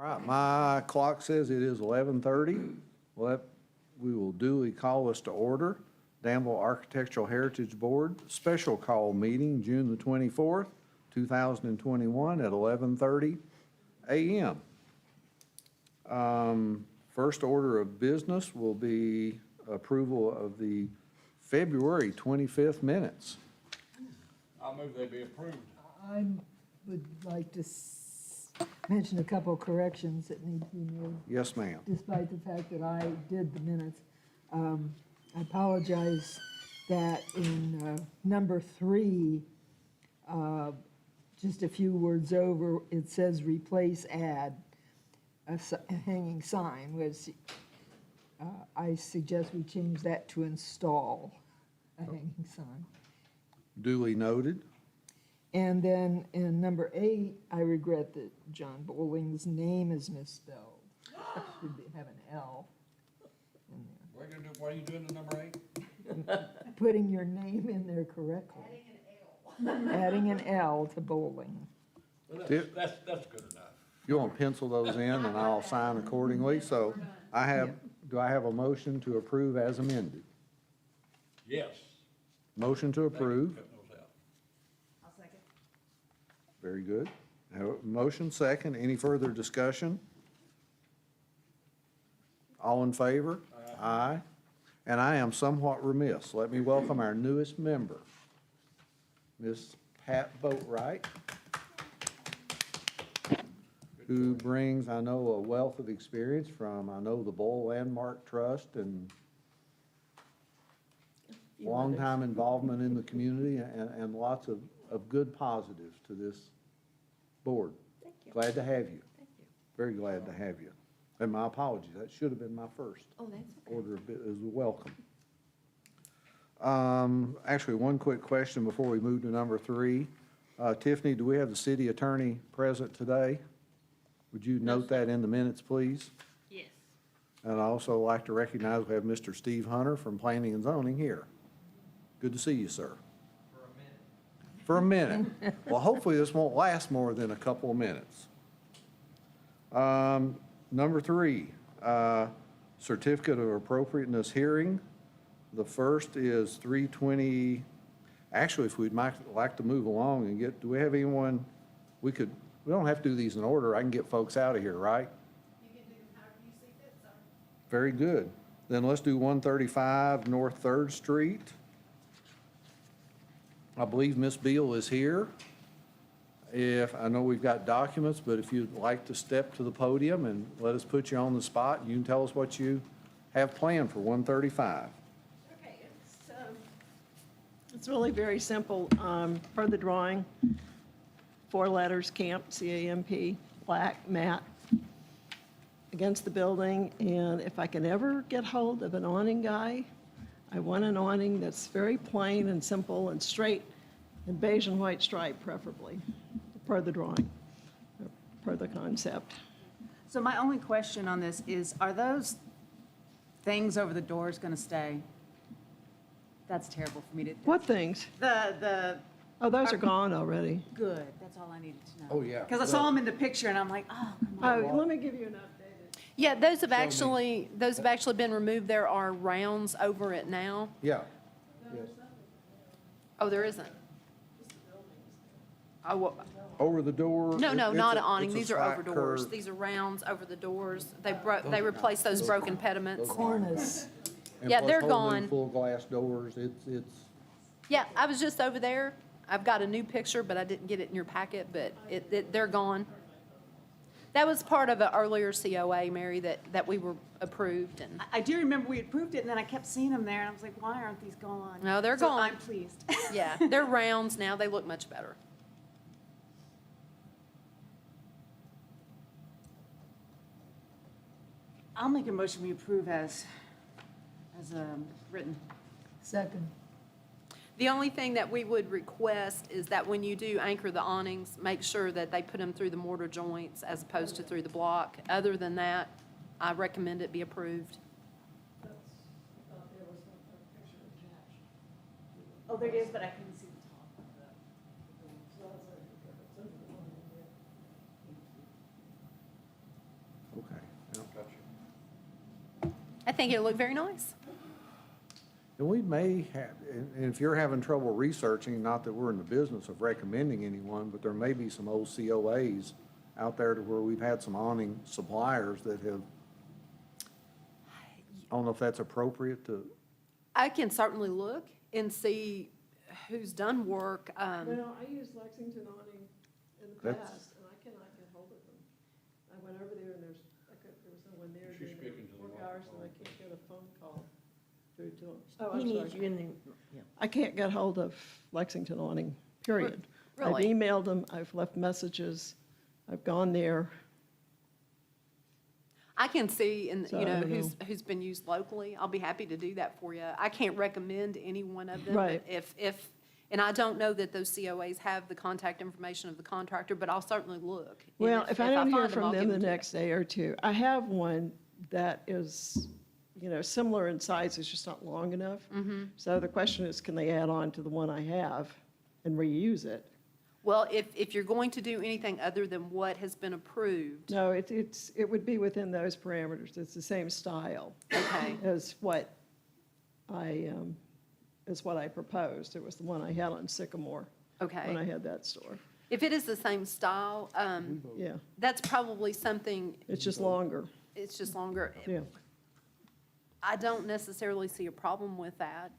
All right, my clock says it is 11:30. Well, we will duly call us to order. Danville Architectural Heritage Board, special call meeting, June the 24th, 2021 at 11:30 a.m. First order of business will be approval of the February 25th minutes. I'll move they be approved. I would like to mention a couple of corrections that need to be made, Yes, ma'am. despite the fact that I did the minutes. I apologize that in number 3, just a few words over, it says replace add a hanging sign, which I suggest we change that to install a hanging sign. Duly noted. And then in number 8, I regret that John Bowling's name is misspelled. It should have an L in there. What are you doing to number 8? Putting your name in there correctly. Adding an L to Bowling. Well, Tip. that's good enough. You want to pencil those in and I'll sign accordingly. So do I have a motion to approve as amended? Yes. Motion to approve. Cut those out. I'll second. Very good. Have a motion second. Any further discussion? All in favor? Aye. And I am somewhat remiss. Let me welcome our newest member, Miss Pat Boatwright, who brings, I know, a wealth of experience from, I know, the Bowl Landmark Trust and longtime involvement in the community and lots of good positives to this board. Thank you. Glad to have you. Thank you. Very glad to have you. And my apologies, that should have been my first Oh, that's okay. order of business, is a welcome. Actually, one quick question before we move to number 3. Tiffany, do we have the city attorney present today? Would you note that in the minutes, please? Yes. And I'd also like to recognize we have Mr. Steve Hunter from Planning and Zoning here. Good to see you, sir. For a minute. Well, hopefully this won't last more than a couple of minutes. Number 3, certificate of appropriateness hearing. The first is 320. Actually, if we'd like to move along and get, do we have anyone, we don't have to do these in order. I can get folks out of here, right? You can do however you see fit, sir. Very good. Then let's do 135 North 3rd Street. I believe Miss Beal is here. I know we've got documents, but if you'd like to step to the podium and let us put you on the spot, you can tell us what you have planned for 135. Okay, it's really very simple. Per the drawing, 4 letters, camp, C-A-M-P, black, matte, against the building. And if I can ever get hold of an awning guy, I want an awning that's very plain and simple and straight and beige and white stripe preferably, per the drawing, per the concept. So my only question on this is, are those things over the doors going to stay? That's terrible for me to. What things? The, Oh, those are gone already. good, that's all I needed to know. Oh, yeah. Because I saw them in the picture and I'm like, oh, come on. Oh, let me give you an updated. Yeah, those have actually been removed. There are rounds over it now. Yeah. Yes. Oh, there isn't? Oh, well, Over the door. no, it's not a- an awning. it's a These are slight over doors. curve. These are rounds over the doors. They replaced those broken pediments. Cornice. And Yeah, plus they're whole new gone. Full glass doors. It's. Yeah, I was just over there. I've got a new picture, but I didn't get it in your packet, but they're gone. That was part of an earlier COA, Mary, that we were approved and, I do remember we approved it and then I kept seeing them there and I was like, why aren't these gone? No, they're So gone. I'm pleased. yeah, they're rounds now. They look much better. I'll make a motion we approve as written. Second. The only thing that we would request is that when you do anchor the awnings, make sure that they put them through the mortar joints as opposed to through the block. Other than that, I recommend it be approved. Oh, there it is, but I couldn't see the top. think it'll look very nice. And we may have, and if you're having trouble researching, not that we're in the business of recommending anyone, but there may be some old COAs out there to where we've had some awning suppliers that have, I don't know if that's appropriate to, I can certainly look and see who's done work. Well, I used Lexington awning in the That's- past, and I cannot get hold of them. I went over there and there was no one there She's during speaking to the the work wrong hours, and I phone. can't get a phone call through to them. Oh, He I'm needs sorry. you in the, yeah. I can't get hold of Lexington awning, period. I've Really? emailed them, I've left messages, I've gone there. I can see, and, So you I know, don't who's been used locally. I'll be happy to do that for you. I can't recommend any one of them. but Right. If, and I don't know that those COAs have the contact information of the contractor, but I'll certainly look. And Well, if I don't hear find 'em, I'll from them give the to you. next day or two, I have one that is, you know, similar in size, it's just not long enough. So the question is, can they add on to the one I have and reuse it? Well, if you're going to do anything other than what has been approved, No, it would be within those parameters. It's the same style okay, as what I proposed. It was the one I had on Sycamore when I okay. had that store. If it is the same style, Yeah, that's probably something, it's just longer, it's just longer. yeah. I don't necessarily see a problem with that.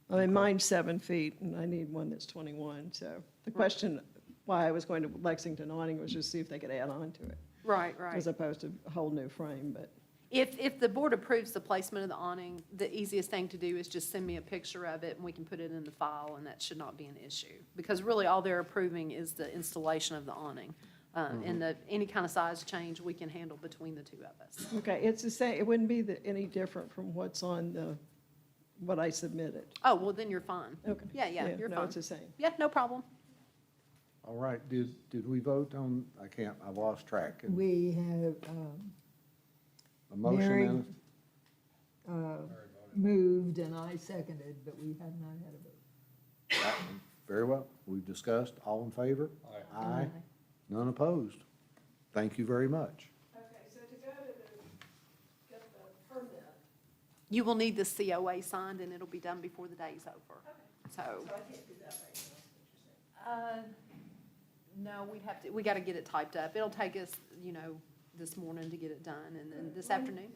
I mean, mine's 7 feet, and I need one that's 21, so the question why I was going to Lexington awning was just see if they could add on to it, Right, right. as opposed to a whole new frame, but, If the board approves the placement of the awning, the easiest thing to do is just send me a picture of it and we can put it in the file and that should not be an issue. Because really all they're approving is the installation of the awning. And any kind of size change we can handle between the two of us. okay, it's the same, it wouldn't be any different from what's on what I submitted. Oh, well, then you're fine. Okay. Yeah, you're No, fine. it's the same. Yeah, no problem. all right, did we vote on, I've lost track. We have A motion Mary- and, moved and I seconded, but we have not had a vote. very well, we've discussed, all in favor? Aye. Aye. None opposed. Thank you very much. Okay, so to go to get the permit, You will need the COA signed and it'll be done before the day's over. So, I can't do that right now, is what you're saying. no, we got to get it typed up. It'll take us, this morning to get it done and then this afternoon.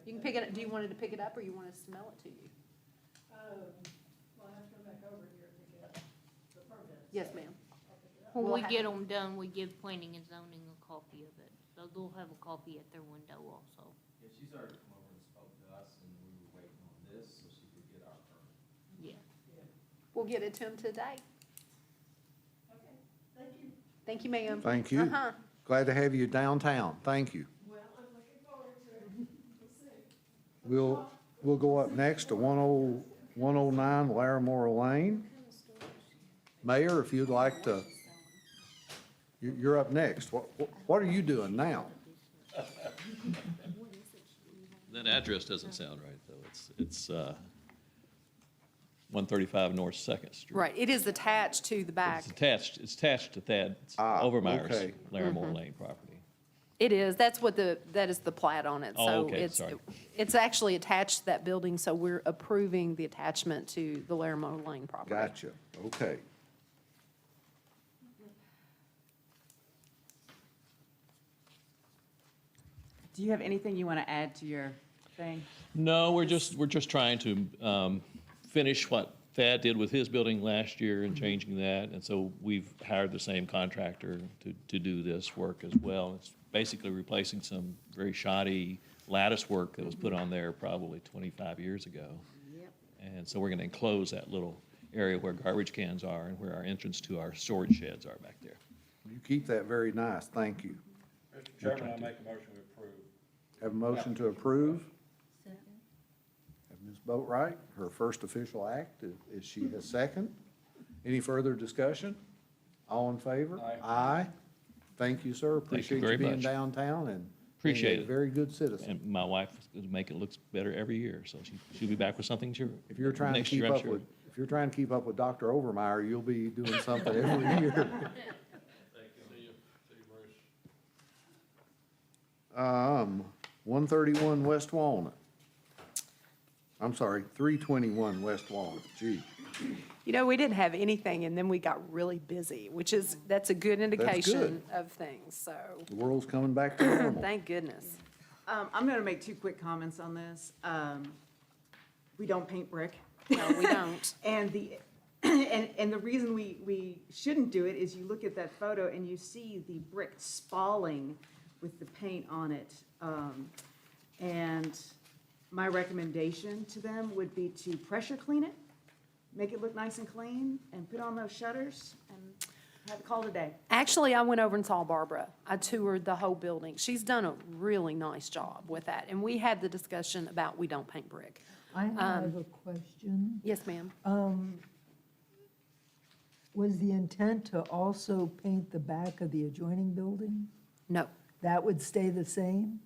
You can pick it, do you want it to pick it up or you want us to mail it to you? Well, I have to come back over here to get the permit. Yes, ma'am. When We'll we have- get them done, we give planning and zoning a copy of it, so they'll have a copy at their window also. Yeah, she's already come over and spoke to us, and we were waiting on this so she could get our permit. Yeah. We'll get it to them today. Okay, thank you. Thank you, ma'am. Thank you. Uh-huh. Glad to have you downtown. Thank you. Well, I'm looking forward to it. We'll see. We'll go up next to 109 Larimore Lane. Mayor, if you'd like to, you're up next. What are you doing now? That address doesn't sound right, though. It's 135 North Second Street. Right, it is attached to the back. It's attached to Thad Ah, Overmeyer's okay. Larimore Lane property. It is, that is the plat on it. Oh, So okay, it's sorry. It's actually attached to that building, so we're approving the attachment to the Larimore Lane property. Gotcha. Okay. Do you have anything you want to add to your thing? No, we're just trying to finish what Thad did with his building last year and changing that. And so we've hired the same contractor to do this work as well. It's basically replacing some very shoddy lattice work that was put on there probably 25 years ago. And so we're going to enclose that little area where garbage cans are and where our entrance to our storage sheds are back there. You keep that very nice. Thank you. Mr. Chairman, I make a motion to approve. Have a motion to approve. Have Ms. Boatright, her first official act, is she a second? Any further discussion? All in favor? Aye. Aye. Thank you, sir. Appreciate you very being much. downtown and Appreciate being a it. very good citizen. And my wife is making it look better every year, so she'll be back with something If you're trying to next keep year, I'm up sure. with, if you're trying to keep up with Dr. Overmeyer, you'll be doing something every year. Thank you. See you, Bruce. 131 West Walnut. I'm sorry, 321 West Walnut, gee. You know, we didn't have anything, and then we got really busy, that's a good indication of things, so, The world's coming back to normal. thank goodness. I'm going to make two quick comments on this. We don't paint brick. No, we don't. And and the reason we shouldn't do it is you look at that photo and you see the brick spalling with the paint on it. And my recommendation to them would be to pressure clean it, make it look nice and clean, and put on those shutters and have it called a day. Actually, I went over and saw Barbara. I toured the whole building. She's done a really nice job with that, and we had the discussion about we don't paint brick. I have a question. Yes, ma'am. Was the intent to also paint the back of the adjoining building? No, That would stay the same?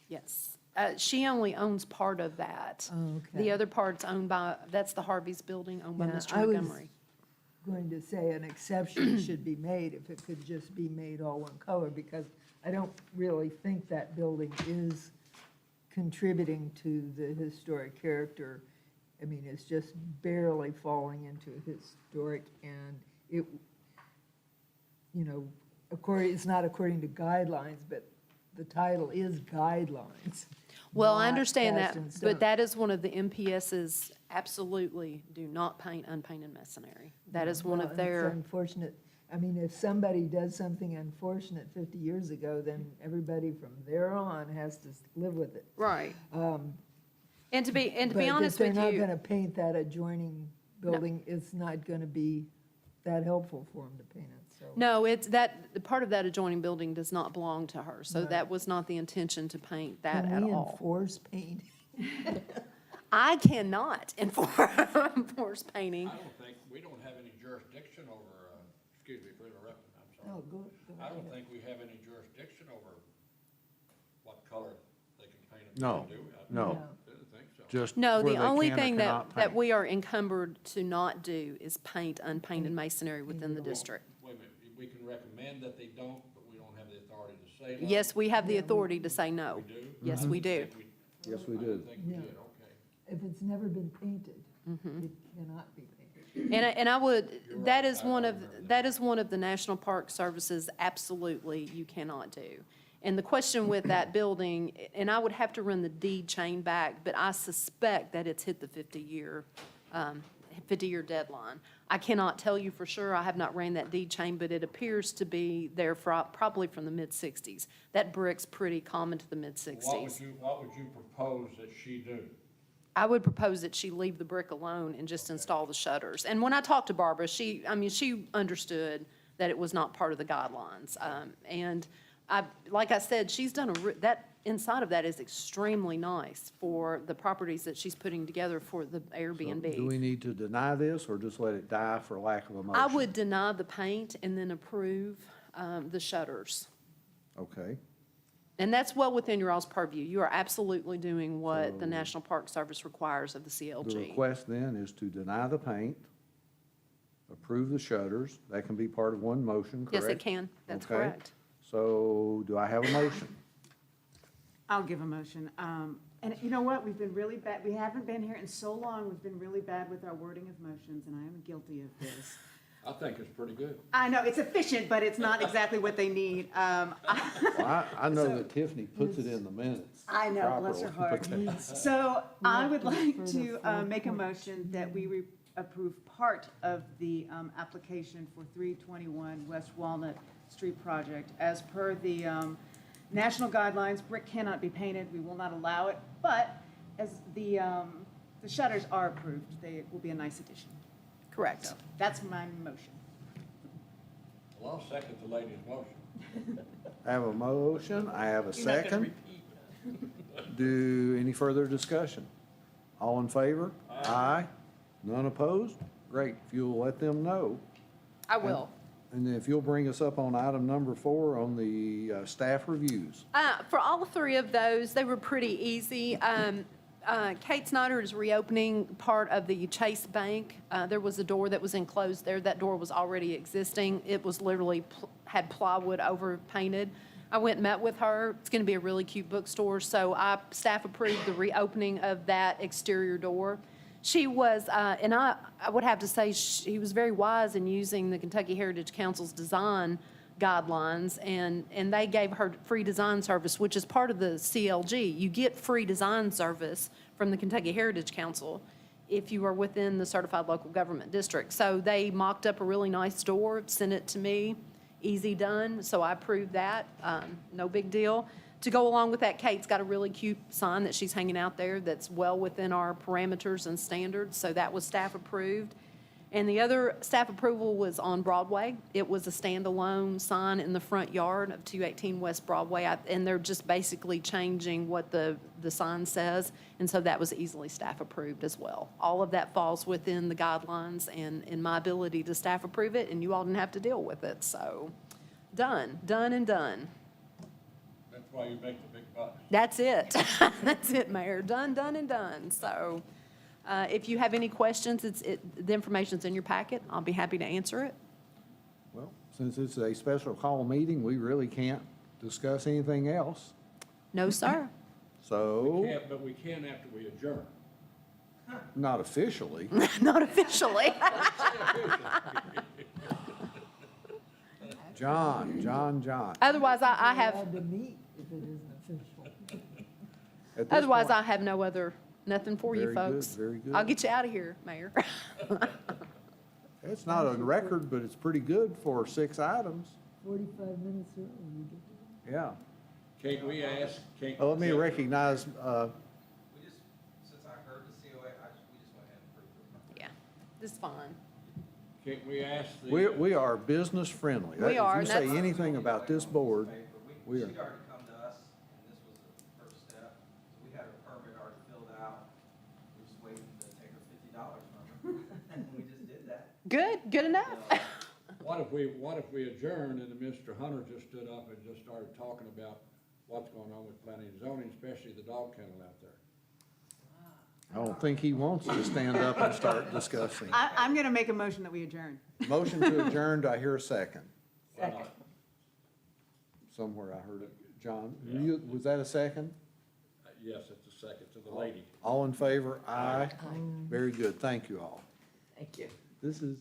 yes. She only owns part of that. Oh, The okay. other part's owned by, that's the Harvey's building, owned by Yeah, Mr. I was Montgomery. going to say an exception should be made if it could just be made all one color, because I don't really think that building is contributing to the historic character. I mean, it's just barely falling into historic, and it, you know, it's not according to guidelines, but the title is guidelines. Well, I not understand cast that, in stone. but that is one of the MPS's, absolutely do not paint unpainted masonry. That is one Well, of It's their, unfortunate. I mean, if somebody does something unfortunate 50 years ago, then everybody from there on has to live with it. right. And to be But honest if they're with not you. going to paint that adjoining building, it's not going to be that helpful for them to paint it, so. No, it's that, part of that adjoining building does not belong to her, so Right. that was not the intention to paint that at Can we all. enforce paint? I cannot enforce painting. I don't think, we don't have any jurisdiction over, excuse me for interrupting, I'm sorry. Oh, go I don't ahead. think we have any jurisdiction over what color they can paint it. No, do. no. I didn't think so. Just No, where the they only can or thing cannot that paint. we are encumbered to not do is paint unpainted masonry within the district. Wait a minute, we can recommend that they don't, but we don't have the authority to say no. Yes, we have the authority to say no. We do? Yes, we do. Yes, we I do. didn't think we Yeah. did, okay. If it's never been painted, Mm-hmm. it cannot be painted. And I would, You're that right. is one I of, remember that. that is one of the National Park Service's absolutely you cannot do. And the question with that building, and I would have to run the deed chain back, but I suspect that it's hit the 50-year deadline. I cannot tell you for sure, I have not ran that deed chain, but it appears to be there for, probably from the mid-60s. That brick's pretty common to the mid-60s. What would you propose that she do? I would propose that she leave the brick alone and just install the shutters. And when I talked to Barbara, she understood that it was not part of the guidelines. And like I said, she's done that inside of that is extremely nice for the properties that she's putting together for the Airbnb. Do we need to deny this or just let it die for lack of a motion? I would deny the paint and then approve the shutters. Okay, And that's well within your all's purview. You are absolutely doing what the So- National Park Service requires of the the CLG. request then is to deny the paint, approve the shutters. That can be part of one motion, correct? Yes, it can. That's Okay. correct. So do I have a motion? I'll give a motion. And you know what? We've been really bad. We haven't been here in so long. We've been really bad with our wording of motions, and I am guilty of this. I think it's pretty good. I know, it's efficient, but it's not exactly what they need. Well, I know that Tiffany puts it in the minutes. I know, bless her properly. heart. So I have would to like refer to to make a motion that we approve part of the application for 321 West Walnut Street project. As per the national guidelines, brick cannot be painted, we will not allow it, but as the shutters are approved, they will be a nice addition. Correct. So that's my motion. Well, I'll second the lady's motion. I have a motion, I have a second. Do any further discussion? All in favor? Aye. None opposed? Great, if you'll let them know. I will. And then if you'll bring us up on item number 4 on the staff reviews. For all three of those, they were pretty easy. Kate Snyder is reopening part of the Chase Bank. There was a door that was enclosed there. That door was already existing. It was literally had plywood over painted. I went and met with her. It's going to be a really cute bookstore, so staff approved the reopening of that exterior door. She was, and I would have to say, she was very wise in using the Kentucky Heritage Council's design guidelines, and they gave her free design service, which is part of the CLG. You get free design service from the Kentucky Heritage Council if you are within the certified local government district. So they mocked up a really nice door, sent it to me, easy done, so I approved that, no big deal. To go along with that, Kate's got a really cute sign that she's hanging out there that's well within our parameters and standards, so that was staff approved. And the other staff approval was on Broadway. It was a standalone sign in the front yard of 218 West Broadway, and they're just basically changing what the sign says, and so that was easily staff approved as well. All of that falls within the guidelines and my ability to staff approve it, and you all didn't have to deal with it, so done and done. That's why you make the big bucks. That's it. That's it, Mayor. Done and done. So if you have any questions, the information's in your packet. I'll be happy to answer it. Well, since it's a special call meeting, we really can't discuss anything else. No, sir. So, But we can after we adjourn. not officially. Not officially. John. Otherwise, I have, Allowed to meet if it isn't official. At this otherwise, point- I have nothing for you Very good, folks. very good. I'll get you out of here, Mayor. It's not a record, but it's pretty good for 6 items. 45 minutes early, you get to. Yeah. Can't we ask, can't? Let me recognize, We just, since I heard the COA, we just went ahead and approved it. Yeah, this is fine. Can't we ask the? we are business friendly. We are, If and you say that's- anything about this board, we are. She'd already come to us, and this was the first step. So we had her permit already filled out. We're just waiting to take her $50 from her. And we just did that. Good enough. What if we adjourned and then Mr. Hunter just stood up and just started talking about what's going on with planning and zoning, especially the dog kennel out there? I don't think he wants to stand up and start discussing. I'm going to make a motion that we adjourn. Motion to adjourn, do I hear a second? Second. Somewhere I heard it. John, was that a second? Yes, it's a second to the lady. All in favor? Aye. Very good, thank you all. Thank you. This is.